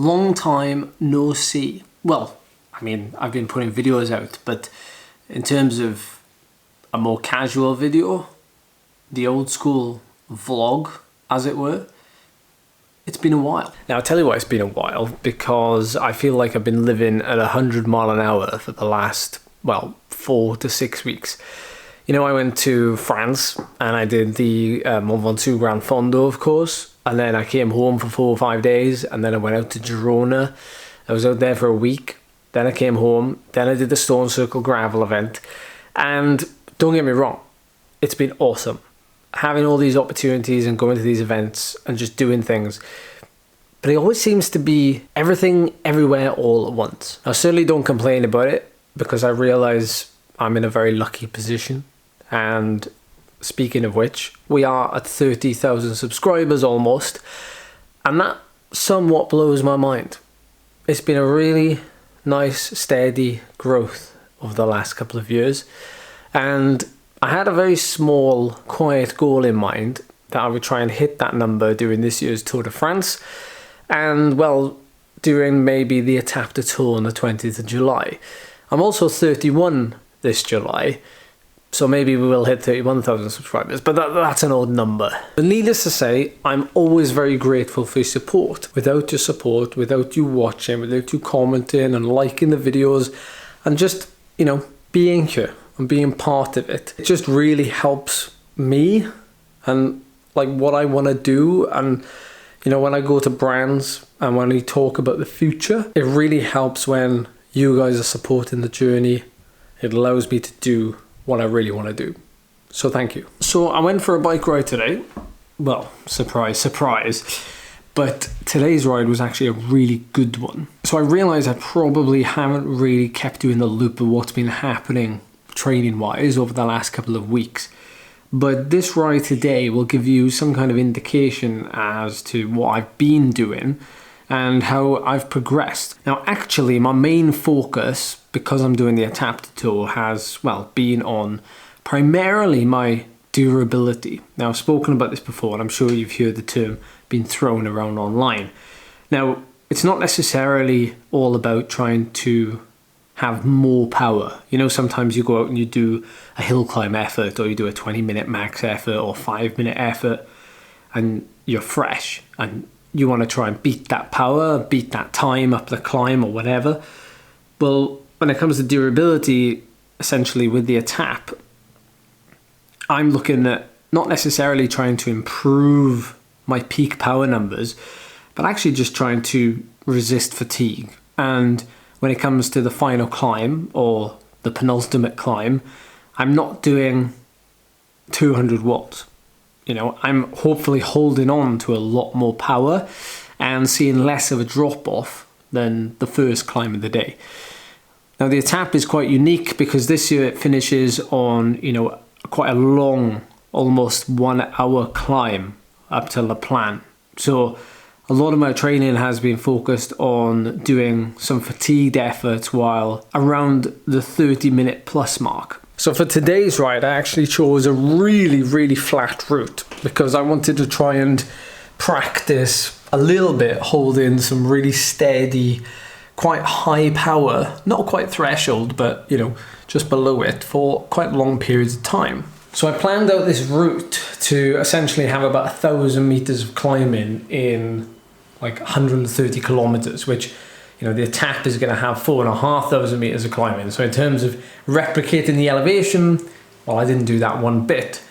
long time no see. Well, I mean, I've been putting videos out, but in terms of a more casual video, the old school vlog, as it were, it's been a while. Now, I'll tell you why it's been a while, because I feel like I've been living at 100 miles an hour for the last, well, 4 to 6 weeks. You know, I went to France and I did the Mont Ventoux Grand Fondo, of course, and then I came home for 4 or 5 days, and then I went out to Girona. I was out there for a week, then I came home, then I did the Stone Circle gravel event, and don't get me wrong, it's been awesome. Having all these opportunities and going to these events and just doing things. But it always seems to be everything, everywhere, all at once. I certainly don't complain about it, because I realise I'm in a very lucky position. And speaking of which, we are at 30,000 subscribers almost. And that somewhat blows my mind. It's been a really nice, steady growth over the last couple of years. And I had a very small, quiet goal in mind that I would try and hit that number during this year's Tour de France. And, well, during maybe the Etape du Tour on the 20th of July. I'm also 31 this July, so maybe we will hit 31,000 subscribers, but that's an odd number. But needless to say, I'm always very grateful for your support. Without your support, without you watching, without you commenting and liking the videos, and just, you know, being here and being part of it, it just really helps me and like what I want to do. And you know, when I go to brands and when we talk about the future, it really helps when you guys are supporting the journey. It allows me to do what I really want to do. So thank you. So I went for a bike ride today. Well, surprise, surprise. But today's ride was actually a really good one. So I realized I probably haven't really kept you in the loop of what's been happening training-wise over the last couple of weeks. But this ride today will give you some kind of indication as to what I've been doing and how I've progressed. Now, actually, my main focus, because I'm doing the Etape du Tour, has, well, been on primarily my durability. Now, I've spoken about this before, and I'm sure you've heard the term being thrown around online. Now, it's not necessarily all about trying to have more power. You know, sometimes you go out and you do a hill climb effort, or you do a 20-minute max effort or 5-minute effort, and you're fresh and you want to try and beat that power, beat that time up the climb or whatever. Well, when it comes to durability, essentially with the Etape, I'm looking at not necessarily trying to improve my peak power numbers, but actually just trying to resist fatigue. And when it comes to the final climb or the penultimate climb, I'm not doing 200 watts. You know, I'm hopefully holding on to a lot more power and seeing less of a drop off than the first climb of the day. Now, the Etape is quite unique because this year it finishes on, you know, quite a long, almost 1 hour climb up to La Plan. So a lot of my training has been focused on doing some fatigued efforts while around the 30-minute plus mark. So for today's ride, I actually chose a really flat route because I wanted to try and practice a little bit holding some really steady, quite high power, not quite threshold, but you know, just below it for quite long periods of time. So I planned out this route to essentially have about 1,000 meters of climbing in like 130 kilometers, which, you know, the Etape is going to have 4,500 meters of climbing. So in terms of replicating the elevation, well, I didn't do that one bit.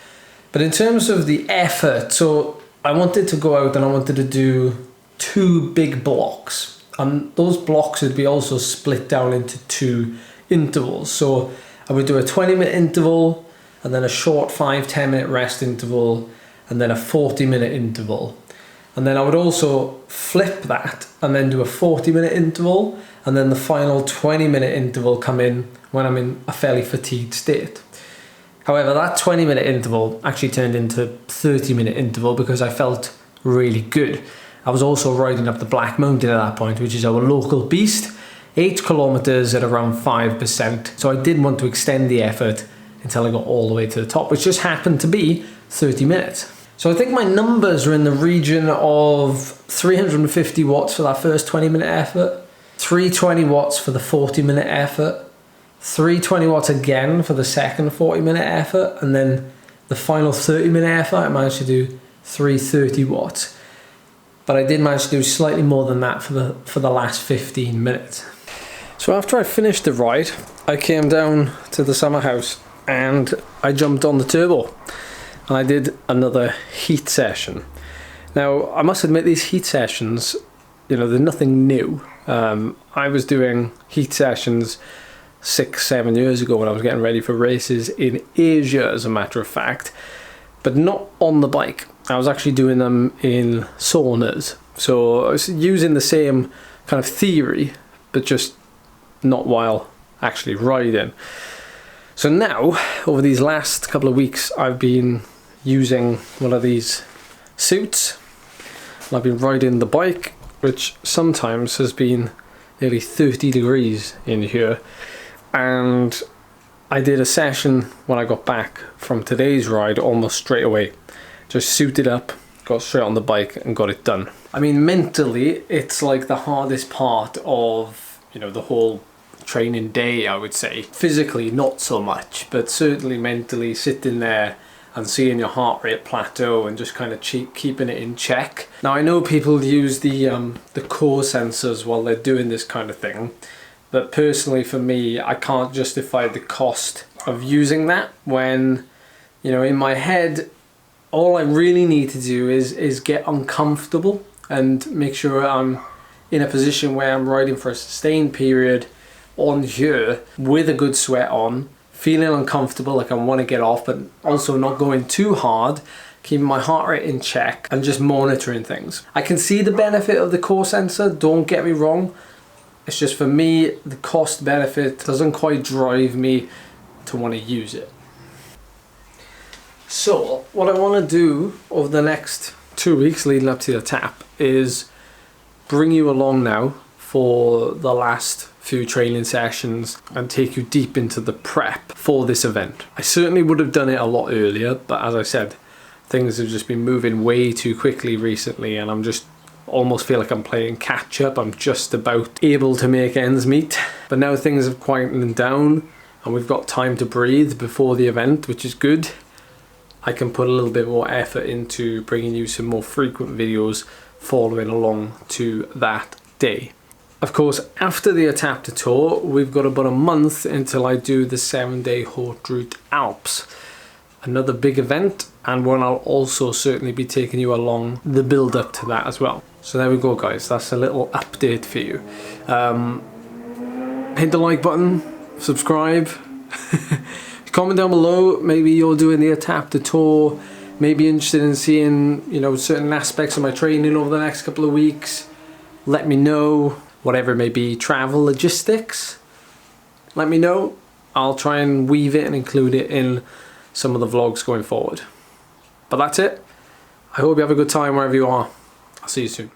But in terms of the effort, so I wanted to go out and I wanted to do 2 big blocks. And those blocks would be also split down into 2 intervals. So I would do a 20-minute interval, and then a short 5-10 minute rest interval, and then a 40-minute interval. And then I would also flip that and then do a 40-minute interval, and then the final 20-minute interval come in when I'm in a fairly fatigued state. However, that 20-minute interval actually turned into 30-minute interval because I felt really good. I was also riding up the Black Mountain at that point, which is our local beast, 8 kilometers at around 5%. So I did want to extend the effort until I got all the way to the top, which just happened to be 30 minutes. So I think my numbers are in the region of 350 watts for that first 20-minute effort, 320 watts for the 40-minute effort, 320 watts again for the second 40-minute effort, and then the final 30-minute effort I managed to do 330 watts. But I did manage to do slightly more than that for the last 15 minutes. So after I finished the ride, I came down to the summer house and I jumped on the turbo and I did another heat session. Now I must admit, these heat sessions, you know, they're nothing new. I was doing heat sessions 6-7 years ago when I was getting ready for races in Asia, as a matter of fact, but not on the bike. I was actually doing them in saunas, so I was using the same kind of theory, but just not while actually riding. So now, over these last couple of weeks, I've been using one of these suits. I've been riding the bike, which sometimes has been nearly 30 degrees in here, and I did a session when I got back from today's ride almost straight away. Just suited up, got straight on the bike and got it done. I mean, mentally, it's like the hardest part of, you know, the whole training day, I would say. Physically, not so much, but certainly mentally, sitting there and seeing your heart rate plateau and just kind of keeping it in check. Now, I know people use the core sensors while they're doing this kind of thing, but personally for me, I can't justify the cost of using that when, you know, in my head, all I really need to do is get uncomfortable and make sure I'm in a position where I'm riding for a sustained period on here with a good sweat on, feeling uncomfortable, like I want to get off, but also not going too hard, keeping my heart rate in check and just monitoring things. I can see the benefit of the core sensor, don't get me wrong. It's just, for me, the cost benefit doesn't quite drive me to want to use it. So what I want to do over the next 2 weeks leading up to the tap is bring you along now for the last few training sessions and take you deep into the prep for this event. I certainly would have done it a lot earlier, but as I said, things have just been moving way too quickly recently and I'm just almost feel like I'm playing catch up. I'm just about able to make ends meet, but now things have quietened down and we've got time to breathe before the event, which is good. I can put a little bit more effort into bringing you some more frequent videos following along to that day. Of course, after the Etape du Tour, we've got about a month until I do the 7-day Haute Route Alps. Another big event, and one I'll also certainly be taking you along the build up to that as well. So there we go, guys, that's a little update for you. Hit the like button, subscribe, comment down below, maybe you're doing the Etape du Tour, maybe interested in seeing, you know, certain aspects of my training over the next couple of weeks. Let me know, whatever it may be, travel logistics, let me know. I'll try and weave it and include it in some of the vlogs going forward. But that's it. I hope you have a good time wherever you are. I'll see you soon.